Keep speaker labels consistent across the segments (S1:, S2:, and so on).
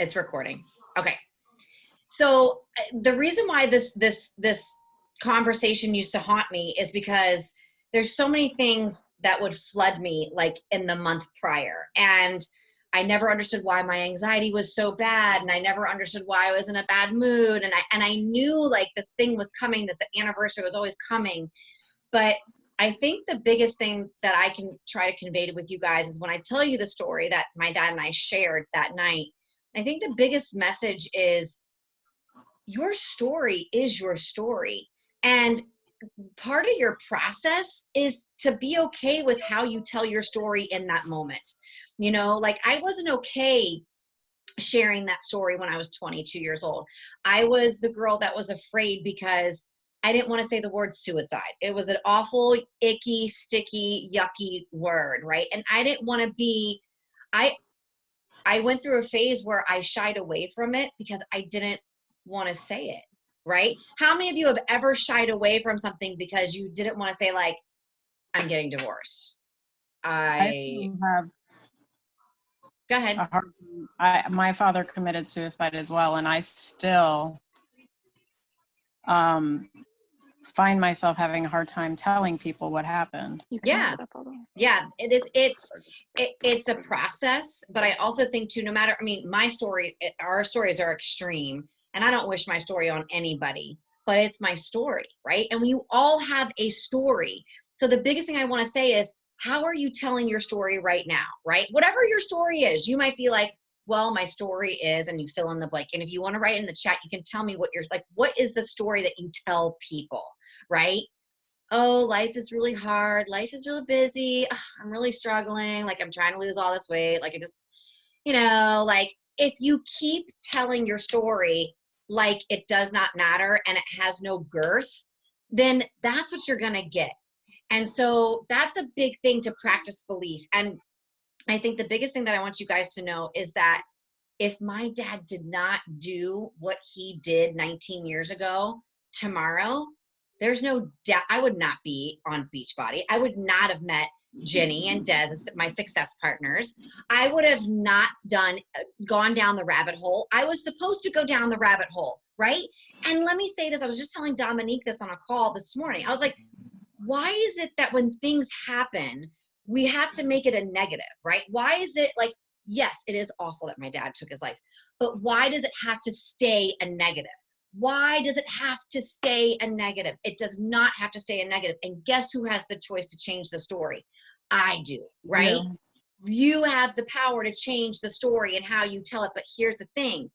S1: It's recording. Okay. So the reason why this conversation used to haunt me is because there's so many things that would flood me like in the month prior. And I never understood why my anxiety was so bad. And I never understood why I was in a bad mood. And I knew like this thing was coming, this anniversary was always coming. But I think the biggest thing that I can try to convey with you guys is when I tell you the story that my dad and I shared that night, I think the biggest message is your story is your story. And part of your process is to be okay with how you tell your story in that moment. You know, like I wasn't okay sharing that story when I was 22 years old. I was the girl that was afraid because I didn't want to say the word suicide. It was an awful, icky, sticky, yucky word, right? And I didn't want to be, I went through a phase where I shied away from it because I didn't want to say it, right? How many of you have ever shied away from something because you didn't want to say like, I'm getting divorced?
S2: I still have
S1: Go ahead.
S2: a hard, my father committed suicide as well, and I still find myself having a hard time telling people what happened.
S1: Yeah. Yeah. It's a process, but I also think too, no matter, I mean, our stories are extreme and I don't wish my story on anybody, but it's my story, right? And we all have a story. So the biggest thing I want to say is, how are you telling your story right now, right? Whatever your story is, you might be like, well, my story is, and you fill in the blank. And if you want to write in the chat, you can tell me what what is the story that you tell people, right? Oh, life is really hard. Life is really busy. Ugh, I'm really struggling. Like I'm trying to lose all this weight. Like I just, like if you keep telling your story like it does not matter and it has no girth, then that's what you're going to get. And so that's a big thing to practice belief. And I think the biggest thing that I want you guys to know is that if my dad did not do what he did 19 years ago, tomorrow, there's no doubt I would not be on Beachbody. I would not have met Jenny and Des as my success partners. I would have not gone down the rabbit hole. I was supposed to go down the rabbit hole, right? And let me say this, I was just telling Dominique this on a call this morning. I was like, why is it that when things happen, we have to make it a negative, right? Why is it like, yes, it is awful that my dad took his life, but why does it have to stay a negative? Why does it have to stay a negative? It does not have to stay a negative. And guess who has the choice to change the story? I do, right?
S2: Yeah.
S1: You have the power to change the story and how you tell it. But here's the thing.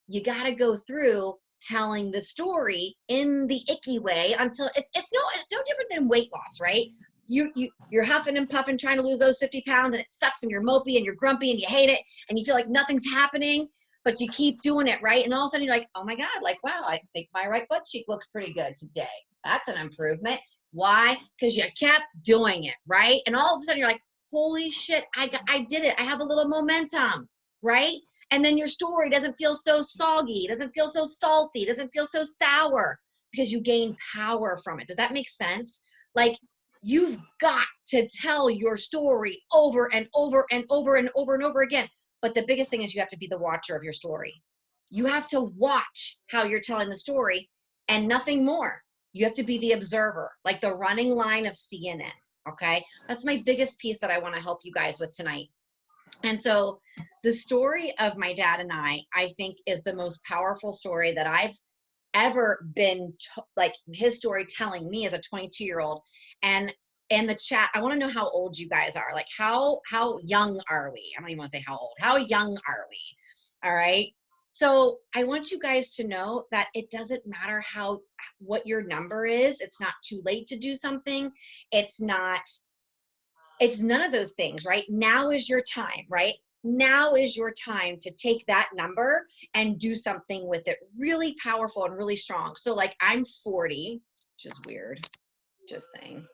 S1: You got to go through telling the story in the icky way until it's no different than weight loss, right? You're huffing and puffing trying to lose those 50 pounds and it sucks and you're mopey and you're grumpy and you hate it and you feel like nothing's happening, but you keep doing it, right? And all of a sudden you're like, oh my God, like, wow, I think my right butt cheek looks pretty good today. That's an improvement. Why? Because you kept doing it, right? And all of a sudden you're like, holy shit, I did it. I have a little momentum, right? And then your story doesn't feel so soggy, doesn't feel so salty, doesn't feel so sour because you gain power from it. Does that make sense? Like you've got to tell your story over and over and over and over and over again. But the biggest thing is you have to be the watcher of your story. You have to watch how you're telling the story and nothing more. You have to be the observer, like the running line of CNN. Okay. That's my biggest piece that I want to help you guys with tonight. And so the story of my dad and I think is the most powerful story that I've ever been like his story telling me as a 22-year-old. And in the chat, I want to know how old you guys are. Like how young are we? I don't even want to say how old. How young are we? All right. So I want you guys to know that it doesn't matter what your number is. It's not too late to do something. It's none of those things, right? Now is your time, right? Now is your time to take that number and do something with it really powerful and really strong. So like I'm 40, which is weird. Just saying.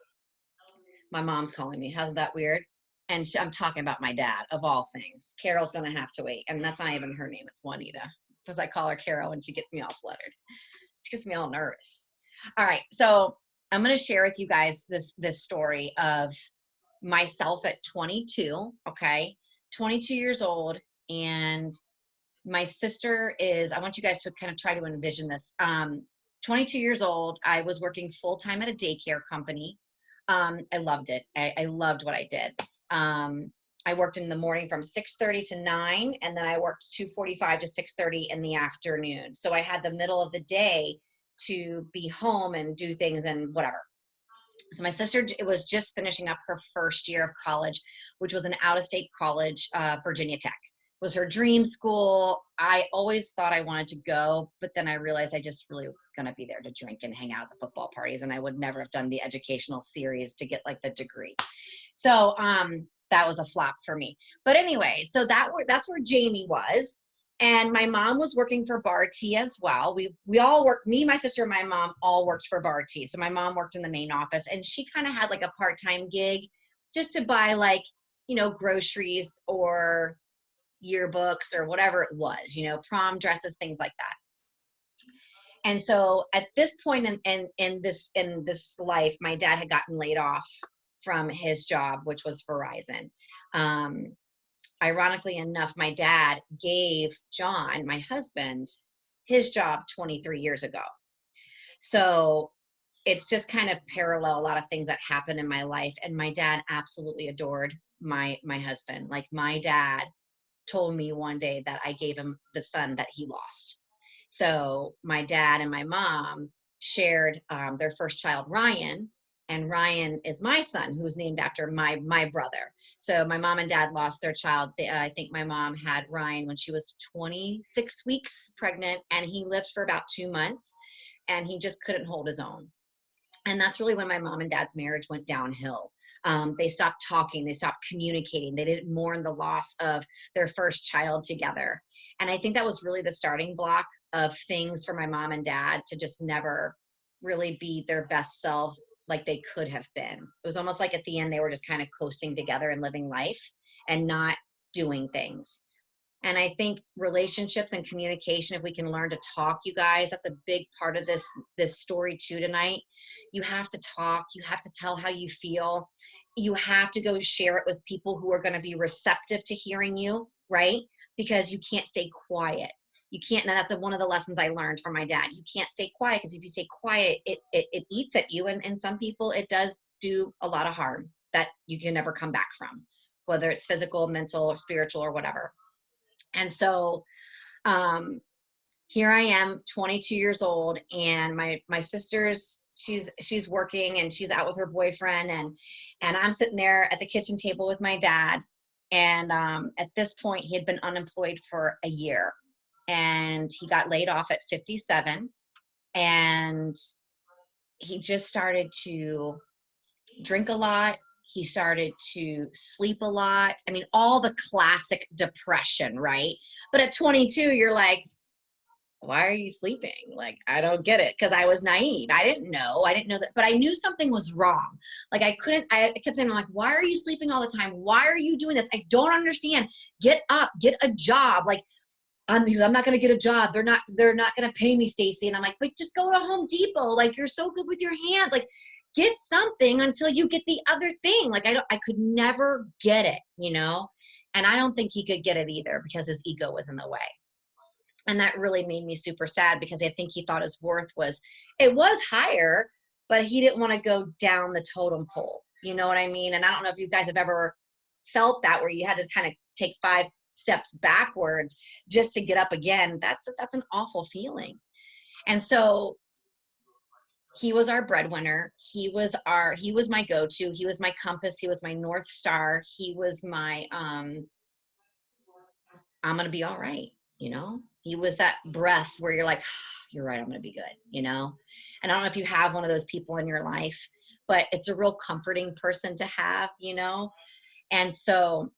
S1: My mom's calling me. How's that weird? And I'm talking about my dad of all things. Carol's going to have to wait. And that's not even her name. It's Juanita because I call her Carol and she gets me all fluttered. She gets me all nervous. All right. So I'm going to share with you guys this story of myself at 22. Okay. 22 years old. And My sister is, I want you guys to kind of try to envision this. 22 years old. I was working full time at a daycare company. I loved it. I loved what I did. I worked in the morning from 6:30 to 9, and then I worked 2:45 to 6:30 in the afternoon. So I had the middle of the day to be home and do things and whatever. So my sister was just finishing up her first year of college, which was an out-of-state college, Virginia Tech. It was her dream school. I always thought I wanted to go, but then I realized I just really was going to be there to drink and hang out at the football parties, and I would never have done the educational series to get like the degree. So that was a flop for me. But anyway, so that's where Jamie was. And my mom was working for Bar T as well. We all worked, me, my sister, and my mom all worked for Bar T. So my mom worked in the main office, and she kind of had like a part-time gig just to buy like, groceries or yearbooks or whatever it was, prom dresses, things like that. And so at this point in this life, my dad had gotten laid off from his job, which was Verizon. Ironically enough, my dad gave John, my husband, his job 23 years ago. So it's just kind of parallel a lot of things that happened in my life. And my dad absolutely adored my husband. Like, my dad told me one day that I gave him the son that he lost. So my dad and my mom shared their first child, Ryan, and Ryan is my son, who's named after my brother. So my mom and dad lost their child. I think my mom had Ryan when she was 26 weeks pregnant, and he lived for about 2 months, and he just couldn't hold his own. And that's really when my mom and dad's marriage went downhill. They stopped talking. They stopped communicating. They didn't mourn the loss of their first child together. And I think that was really the starting block of things for my mom and dad to just never really be their best selves like they could have been. It was almost like at the end, they were just kind of coasting together and living life and not doing things. And I think relationships and communication, if we can learn to talk, you guys, that's a big part of this story too tonight. You have to talk. You have to tell how you feel. You have to go share it with people who are going to be receptive to hearing you, right? Because you can't stay quiet. You can't, and that's one of the lessons I learned from my dad. You can't stay quiet, because if you stay quiet, it eats at you. And some people, it does do a lot of harm that you can never come back from, whether it's physical, mental, or spiritual, or whatever. And so here I am, 22 years old, and my sister's, she's working and she's out with her boyfriend, and I'm sitting there at the kitchen table with my dad. And at this point, he had been unemployed for a year, and he got laid off at 57, and he just started to drink a lot. He started to sleep a lot. I mean, all the classic depression, right? But at 22, you're like, why are you sleeping? Like, I don't get it. Because I was naive. I didn't know that, but I knew something was wrong. Like, I kept saying, I'm like, why are you sleeping all the time? Why are you doing this? I don't understand. Get up, get a job. Like, I'm not going to get a job. They're not going to pay me, Stacy. And I'm like, but just go to Home Depot. Like, you're so good with your hands. Like, get something until you get the other thing. Like, I could never get it, and I don't think he could get it either, because his ego was in the way. And that really made me super sad, because I think he thought his worth was higher, but he didn't want to go down the totem pole. You know what I mean? And I don't know if you guys have ever felt that, where you had to kind of take 5 steps backwards just to get up again. That's an awful feeling. And so he was our breadwinner. He was my go-to. He was my compass. He was my North Star. He was my, I'm going to be all right. He was that breath where you're like, you're right, I'm going to be good, And I don't know if you have one of those people in your life, but it's a real comforting person to have, And so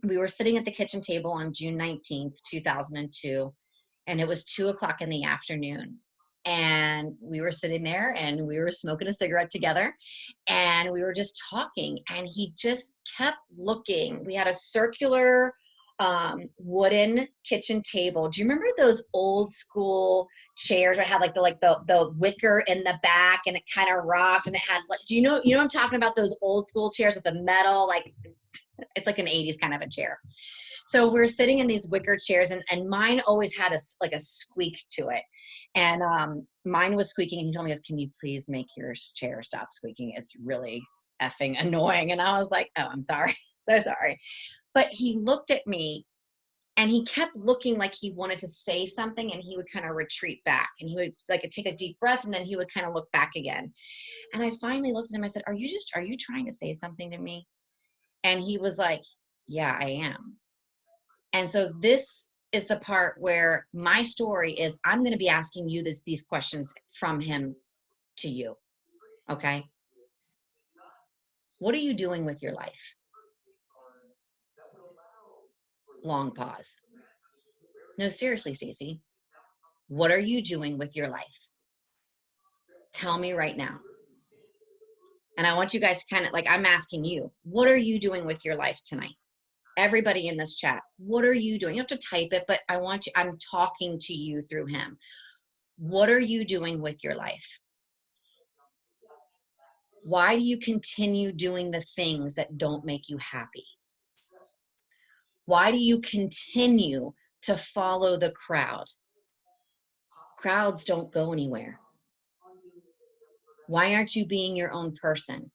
S1: we were sitting at the kitchen table on June 19th, 2002, and it was 2:00 in the afternoon. And we were sitting there and we were smoking a cigarette together, and we were just talking, and he just kept looking. We had a circular wooden kitchen table. Do you remember those old school chairs that had like the wicker in the back and it kind of rocked and it had like, do you know what I'm talking about? Those old school chairs with the metal, like it's like an 80s kind of a chair. So we're sitting in these wicker chairs and mine always had a squeak to it. And mine was squeaking and he told me, can you please make your chair stop squeaking? It's really effing annoying. And I was like, oh, I'm sorry. So sorry. But he looked at me and he kept looking like he wanted to say something and he would kind of retreat back and he would like take a deep breath and then he would kind of look back again. And I finally looked at him. I said, are you trying to say something to me? And he was like, yeah, I am. And so this is the part where my story is, I'm going to be asking you these questions from him to you. Okay. What are you doing with your life? Long pause. No, seriously, Stacey, what are you doing with your life? Tell me right now. And I want you guys to kind of like, I'm asking you, what are you doing with your life tonight? Everybody in this chat, what are you doing? You have to type it, but I'm talking to you through him. What are you doing with your life? Why do you continue doing the things that don't make you happy? Why do you continue to follow the crowd? Crowds don't go anywhere. Why aren't you being your own person?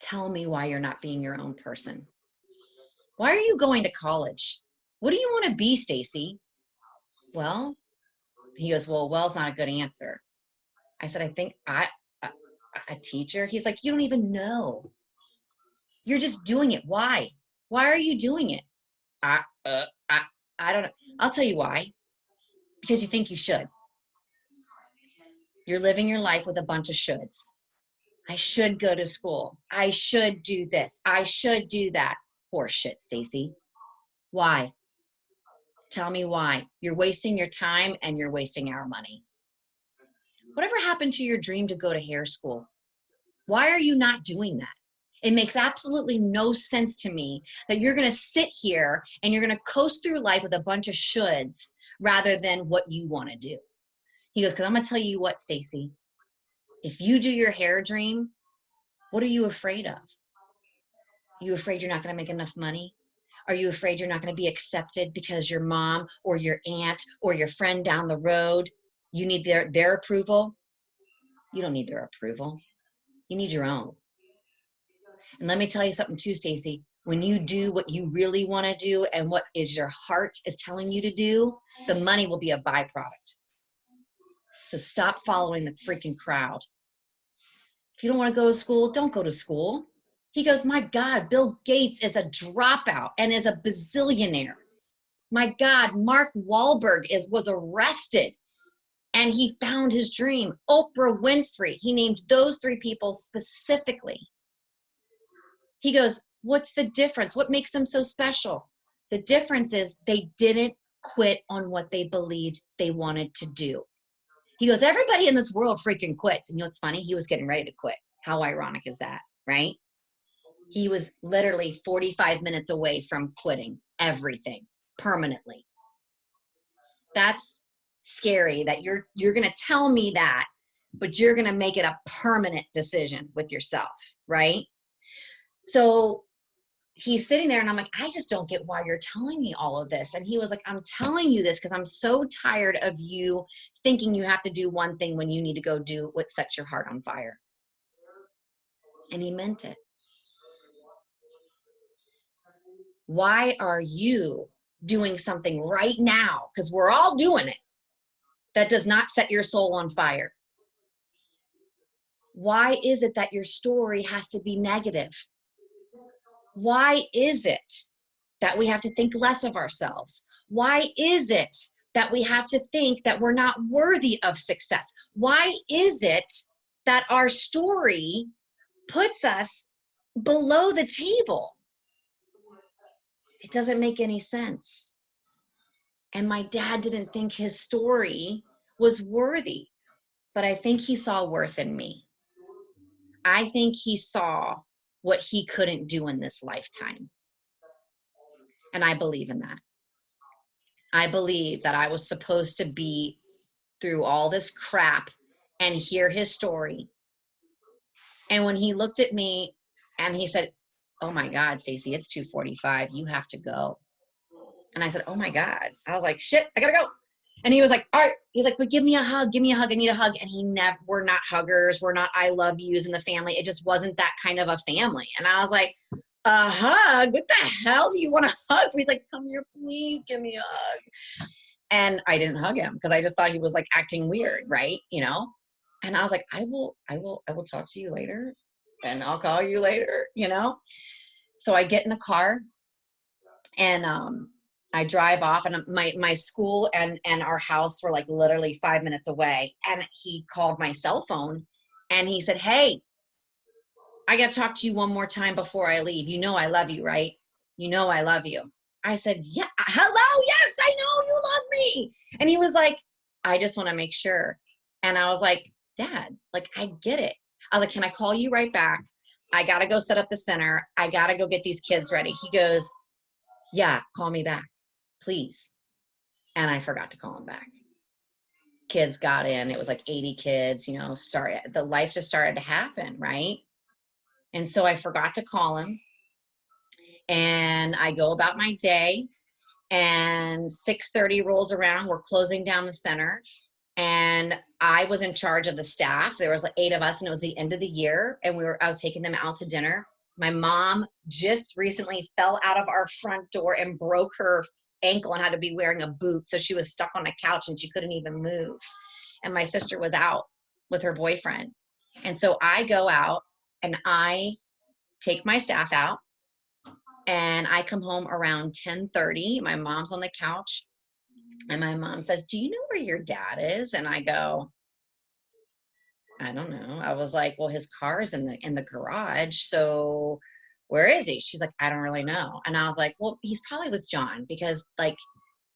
S1: Tell me why you're not being your own person. Why are you going to college? What do you want to be, Stacey? Well, he goes, well's not a good answer. I said, I think a teacher. He's like, you don't even know. You're just doing it. Why? Why are you doing it? I don't know. I'll tell you why. Because you think you should. You're living your life with a bunch of shoulds. I should go to school. I should do this. I should do that. Poor shit, Stacey. Why? Tell me why. You're wasting your time and you're wasting our money. Whatever happened to your dream to go to hair school? Why are you not doing that? It makes absolutely no sense to me that you're going to sit here and you're going to coast through life with a bunch of shoulds rather than what you want to do. He goes, because I'm going to tell you what, Stacey, if you do your hair dream, what are you afraid of? Are you afraid you're not going to make enough money? Are you afraid you're not going to be accepted because your mom or your aunt or your friend down the road, you need their approval? You don't need their approval. You need your own. And let me tell you something too, Stacey. When you do what you really want to do and what is your heart is telling you to do, the money will be a byproduct. So stop following the freaking crowd. If you don't want to go to school, don't go to school. He goes, my God, Bill Gates is a dropout and is a bazillionaire. My God, Mark Wahlberg was arrested and he found his dream. Oprah Winfrey, he named those 3 people specifically. He goes, what's the difference? What makes them so special? The difference is they didn't quit on what they believed they wanted to do. He goes, everybody in this world freaking quits. And you know what's funny? He was getting ready to quit. How ironic is that, right? He was literally 45 minutes away from quitting everything permanently. That's scary that you're going to tell me that, but you're going to make it a permanent decision with yourself, right? So he's sitting there and I'm like, I just don't get why you're telling me all of this. And he was like, I'm telling you this because I'm so tired of you thinking you have to do one thing when you need to go do what sets your heart on fire. And he meant it. Why are you doing something right now? Because we're all doing it. That does not set your soul on fire. Why is it that your story has to be negative? Why is it that we have to think less of ourselves? Why is it that we have to think that we're not worthy of success? Why is it that our story puts us below the table? It doesn't make any sense. And my dad didn't think his story was worthy, but I think he saw worth in me. I think he saw what he couldn't do in this lifetime. And I believe in that. I believe that I was supposed to be through all this crap and hear his story. And when he looked at me and he said, "Oh my God, Stacey, it's 2:45. You have to go." And I said, "Oh my God." I was like, "Shit, I gotta go." And he was like, "All right." He's like, "But give me a hug. Give me a hug. I need a hug." And we're not huggers. We're not I love yous in the family. It just wasn't that kind of a family. And I was like, "A hug? What the hell do you want to hug?" He's like, "Come here, please give me a hug." And I didn't hug him because I just thought he was like acting weird, right? And I was like, I will talk to you later and I'll call you later. So I get in the car and I drive off, and my school and our house were like literally 5 minutes away. And he called my cell phone and he said, "Hey, I got to talk to you one more time before I leave. You know I love you, right? You know I love you." I said, "Yeah, hello, yes, I know you love me." And he was like, "I just want to make sure." And I was like, "Dad, like, I get it." I was like, "Can I call you right back? I got to go set up the center. I got to go get these kids ready." He goes, "Yeah, call me back, please." And I forgot to call him back. Kids got in. It was like 80 kids, the life just started to happen, right? And so I forgot to call him. And I go about my day, and 6:30 rolls around. We're closing down the center. And I was in charge of the staff. There was like 8 of us, and it was the end of the year. And I was taking them out to dinner. My mom just recently fell out of our front door and broke her ankle and had to be wearing a boot. So she was stuck on a couch and she couldn't even move. And my sister was out with her boyfriend. And so I go out and I take my staff out, and I come home around 10:30. My mom's on the couch, and my mom says, "Do you know where your dad is?" And I go, "I don't know." I was like, "Well, his car is in the garage. So where is he?" She's like, "I don't really know." And I was like, "Well, he's probably with John, because like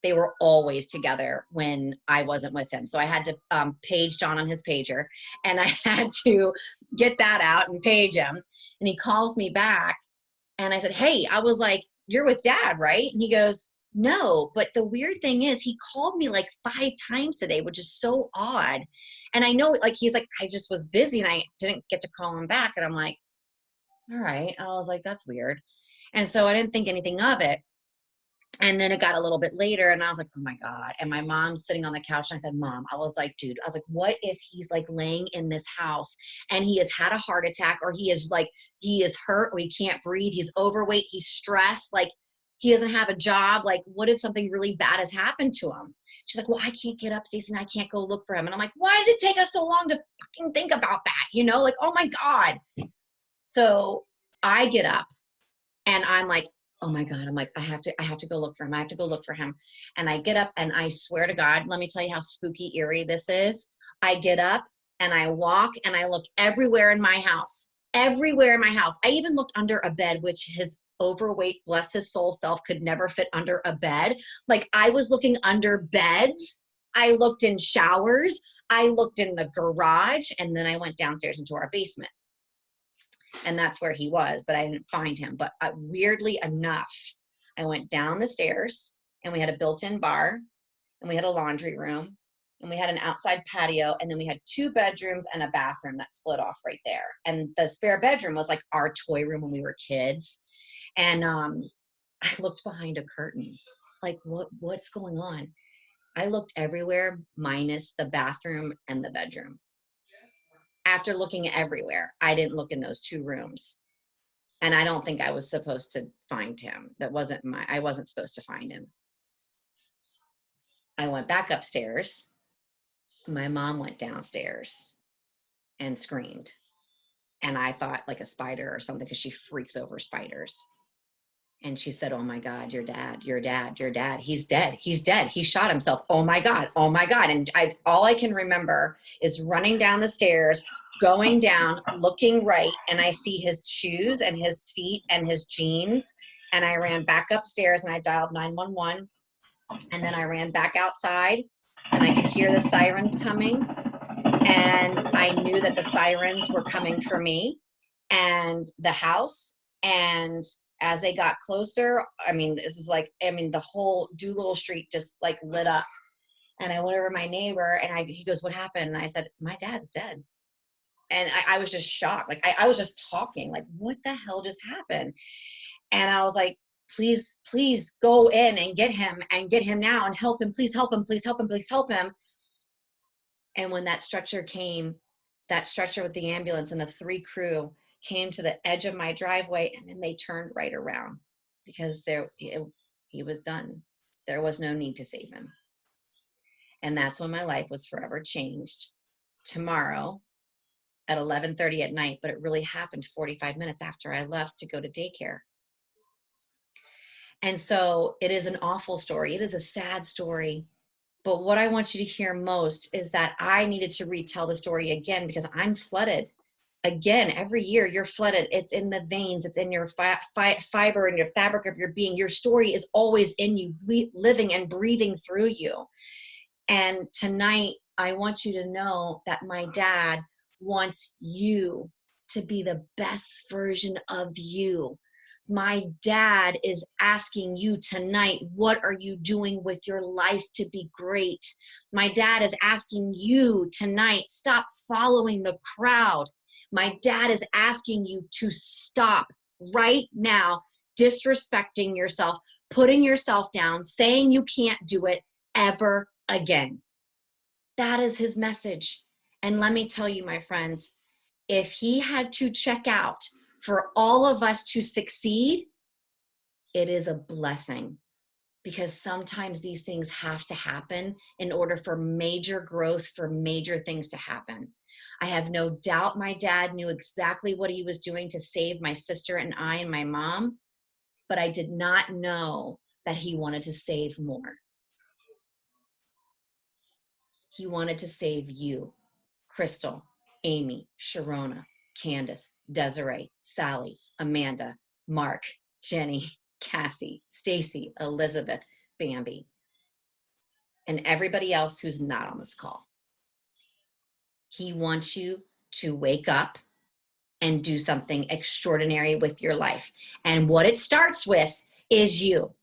S1: they were always together when I wasn't with him." So I had to page John on his pager, and I had to get that out and page him. And he calls me back, and I said, "Hey," I was like, "You're with Dad, right?" And he goes, "No, but the weird thing is he called me like 5 times today, which is so odd." And I know, like, he's like, "I just was busy and I didn't get to call him back." And I'm like, "All right." I was like, "That's weird." And so I didn't think anything of it. And then it got a little bit later, and I was like, "Oh my God." And my mom's sitting on the couch, and I said, "Mom," I was like, "Dude," I was like, "What if he's like laying in this house and he has had a heart attack, or he is hurt, or he can't breathe, he's overweight, he's stressed, like he doesn't have a job. Like, what if something really bad has happened to him?" She's like, "Well, I can't get up, Stacey, and I can't go look for him." And I'm like, "Why did it take us so long to fucking think about that?" Like, oh my God. So I get up and I'm like, "Oh my God." I'm like, I have to go look for him. I have to go look for him. And I get up, and I swear to God, let me tell you how spooky, eerie this is. I get up and I walk and I look everywhere in my house, everywhere in my house. I even looked under a bed, which his overweight, bless his soul self, could never fit under a bed. Like, I was looking under beds. I looked in showers. I looked in the garage, and then I went downstairs into our basement. And that's where he was, but I didn't find him. But weirdly enough, I went down the stairs, and we had a built-in bar, and we had a laundry room, and we had an outside patio, and then we had 2 bedrooms and a bathroom that split off right there. And the spare bedroom was like our toy room when we were kids. And I looked behind a curtain, like, what's going on? I looked everywhere minus the bathroom and the bedroom. After looking everywhere, I didn't look in those 2 rooms. And I don't think I was supposed to find him. I wasn't supposed to find him. I went back upstairs. My mom went downstairs and screamed. And I thought like a spider or something, because she freaks over spiders. And she said, "Oh my God, your dad, your dad, your dad. He's dead. He's dead. He shot himself. Oh my God. Oh my God." And all I can remember is running down the stairs, going down, looking right, and I see his shoes and his feet and his jeans. And I ran back upstairs and I dialed 911. And then I ran back outside, and I could hear the sirens coming. And I knew that the sirens were coming for me and the house. And As they got closer, I mean, this is like, I mean, the whole Doolittle Street just like lit up. And I went over to my neighbor and he goes, what happened? And I said, my dad's dead. And I was just shocked. Like I was just talking, like, what the hell just happened? And I was like, please go in and get him now and help him. Please help him. Please help him. Please help him. And when that stretcher came, that stretcher with the ambulance and the 3 crew came to the edge of my driveway, and then they turned right around because he was done. There was no need to save him. And that's when my life was forever changed. Tomorrow at 11:30 at night, but it really happened 45 minutes after I left to go to daycare. And so it is an awful story. It is a sad story. But what I want you to hear most is that I needed to retell the story again because I'm flooded. Again, every year you're flooded. It's in the veins. It's in your fiber and your fabric of your being. Your story is always in you, living and breathing through you. And tonight, I want you to know that my dad wants you to be the best version of you. My dad is asking you tonight, what are you doing with your life to be great? My dad is asking you tonight, stop following the crowd. My dad is asking you to stop right now disrespecting yourself, putting yourself down, saying you can't do it ever again. That is his message. And let me tell you, my friends, if he had to check out for all of us to succeed, it is a blessing, because sometimes these things have to happen in order for major growth, for major things to happen. I have no doubt my dad knew exactly what he was doing to save my sister and I and my mom, but I did not know that he wanted to save more. He wanted to save you, Crystal, Amy, Sharona, Candace, Desiree, Sally, Amanda, Mark, Jenny, Cassie, Stacy, Elizabeth, Bambi, and everybody else who's not on this call. He wants you to wake up and do something extraordinary with your life. And what it starts with is you.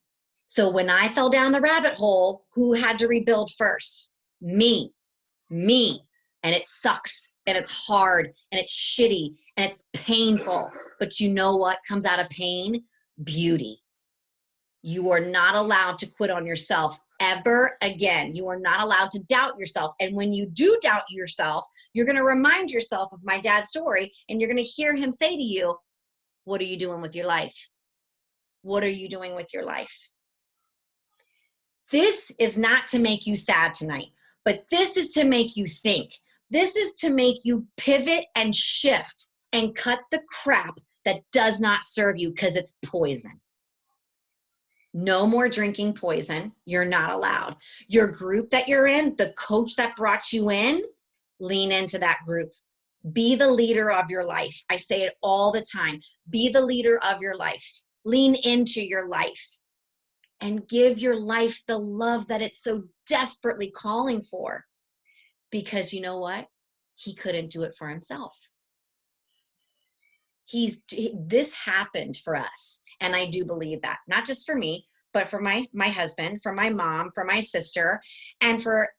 S1: So when I fell down the rabbit hole, who had to rebuild first? Me. And it sucks, and it's hard, and it's shitty, and it's painful. But you know what comes out of pain? Beauty. You are not allowed to quit on yourself ever again. You are not allowed to doubt yourself. And when you do doubt yourself, you're going to remind yourself of my dad's story, and you're going to hear him say to you, what are you doing with your life? What are you doing with your life? This is not to make you sad tonight, but this is to make you think. This is to make you pivot and shift and cut the crap that does not serve you, because it's poison. No more drinking poison. You're not allowed. Your group that you're in, the coach that brought you in, lean into that group. Be the leader of your life. I say it all the time. Be the leader of your life. Lean into your life and give your life the love that it's so desperately calling for. Because you know what? He couldn't do it for himself. This happened for us. And I do believe that, not just for me, but for my husband, for my mom, for my sister, and for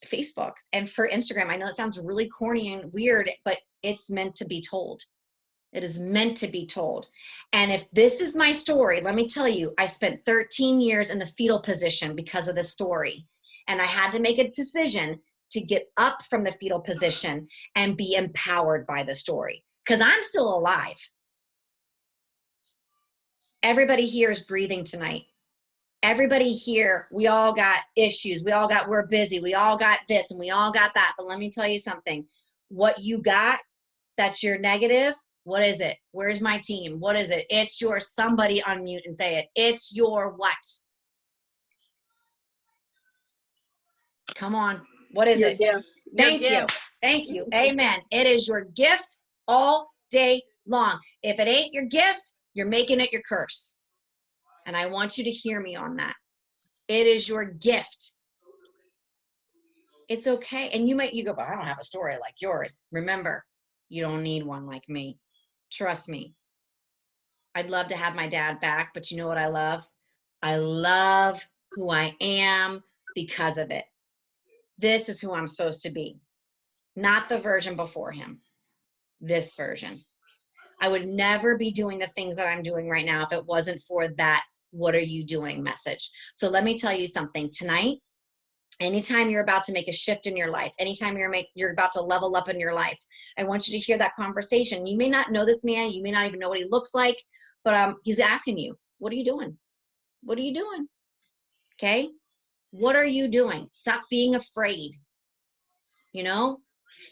S1: Facebook and for Instagram. I know it sounds really corny and weird, but it's meant to be told. It is meant to be told. And if this is my story, let me tell you, I spent 13 years in the fetal position because of this story. And I had to make a decision to get up from the fetal position and be empowered by the story, because I'm still alive. Everybody here is breathing tonight. Everybody here, we all got issues. We're busy. We all got this and we all got that. But let me tell you something. What you got, that's your negative. What is it? Where's my team? What is it? It's your, somebody unmute and say it. It's your what? Come on. What is it? Thank you. Thank you. Amen. It is your gift all day long. If it ain't your gift, you're making it your curse. And I want you to hear me on that. It is your gift. It's okay. And you go, but I don't have a story like yours. Remember, you don't need one like me. Trust me. I'd love to have my dad back, but you know what I love? I love who I am because of it. This is who I'm supposed to be, not the version before him, this version. I would never be doing the things that I'm doing right now if it wasn't for that "what are you doing" message. So let me tell you something tonight. Anytime you're about to make a shift in your life, anytime you're about to level up in your life, I want you to hear that conversation. You may not know this man, you may not even know what he looks like, but he's asking you, what are you doing? What are you doing? Okay? What are you doing? Stop being afraid. You know,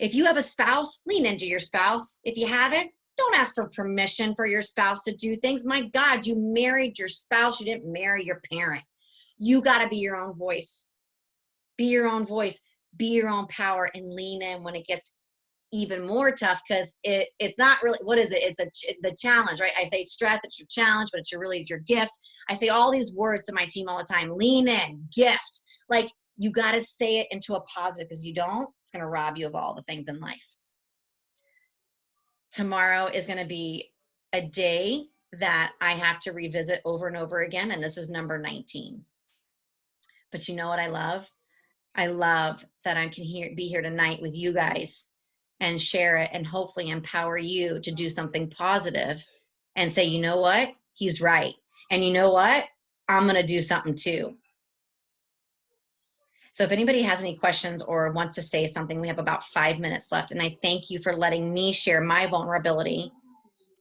S1: if you have a spouse, lean into your spouse. If you haven't, don't ask for permission for your spouse to do things. My God, you married your spouse. You didn't marry your parent. You got to be your own voice. Be your own voice. Be your own power, and lean in when it gets even more tough, because it's not really, what is it? It's the challenge, right? I say stress, it's your challenge, but it's really your gift. I say all these words to my team all the time: lean in, gift. Like, you got to say it into a positive, because you don't, it's going to rob you of all the things in life. Tomorrow is going to be a day that I have to revisit over and over again, and this is number 19. But you know what I love? I love that I can be here tonight with you guys and share it, and hopefully empower you to do something positive and say, you know what? He's right. And you know what? I'm going to do something too. So if anybody has any questions or wants to say something, we have about 5 minutes left. And I thank you for letting me share my vulnerability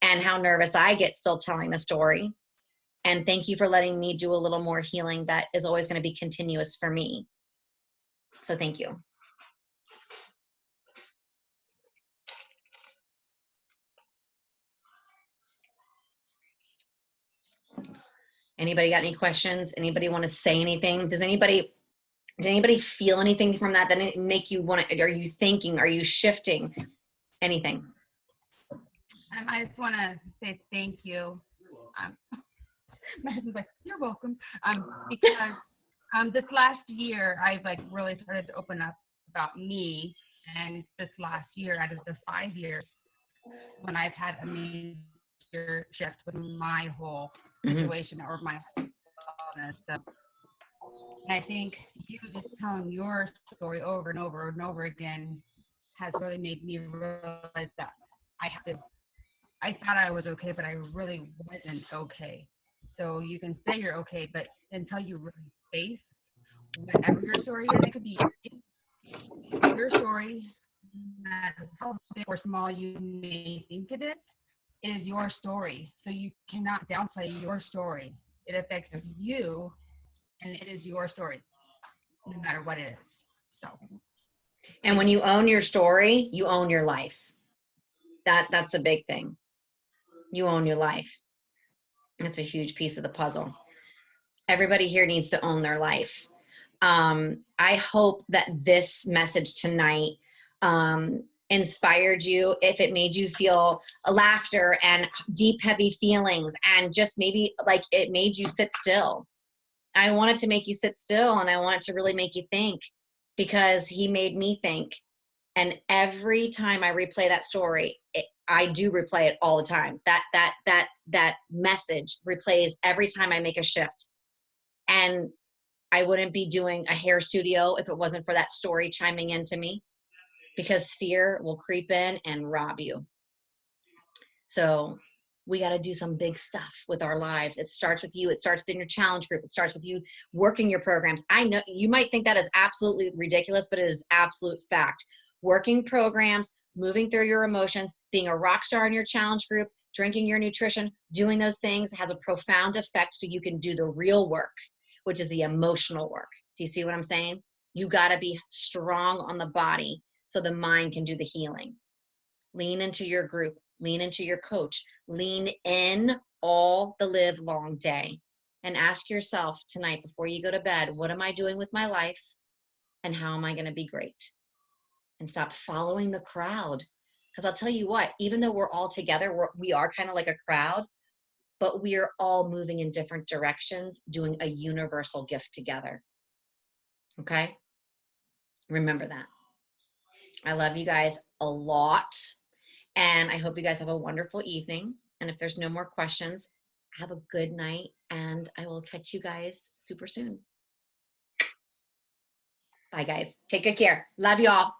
S1: and how nervous I get still telling the story. And thank you for letting me do a little more healing that is always going to be continuous for me. So thank you. Anybody got any questions? Anybody want to say anything? Does anybody feel anything from that it make you want to, are you thinking, are you shifting anything?
S3: I just want to say thank you. Madison's like, you're welcome. Because this last year, I've like really started to open up about me. And this last year, out of the 5 years, when I've had a major shift with my whole situation or my wellness. So, and I think you just telling your story over and over and over again has really made me realize that I thought I was okay, but I really wasn't okay. So you can say you're okay, but until you really face whatever your story is, it could be your story, no matter how big or small you may think it is your story. So you cannot downplay your story. It affects you, and it is your story, no matter what it is. So,
S1: and when you own your story, you own your life. That's the big thing. You own your life. That's a huge piece of the puzzle. Everybody here needs to own their life. I hope that this message tonight inspired you. If it made you feel laughter and deep, heavy feelings, and just maybe like it made you sit still. I wanted to make you sit still, and I wanted to really make you think, because he made me think. And every time I replay that story, I do replay it all the time. That message replays every time I make a shift. And I wouldn't be doing a hair studio if it wasn't for that story chiming into me, because fear will creep in and rob you. So we got to do some big stuff with our lives. It starts with you. It starts in your challenge group. It starts with you working your programs. I know you might think that is absolutely ridiculous, but it is absolute fact. Working programs, moving through your emotions, being a rock star in your challenge group, drinking your nutrition, doing those things has a profound effect, so you can do the real work, which is the emotional work. Do you see what I'm saying? You got to be strong on the body so the mind can do the healing. Lean into your group, lean into your coach, lean in all the live long day, and ask yourself tonight before you go to bed, what am I doing with my life, and how am I going to be great? And stop following the crowd. Because I'll tell you what, even though we're all together, we are kind of like a crowd, but we are all moving in different directions, doing a universal gift together. Okay? Remember that. I love you guys a lot. And I hope you guys have a wonderful evening. And if there's no more questions, have a good night, and I will catch you guys super soon. Bye, guys. Take good care. Love you all.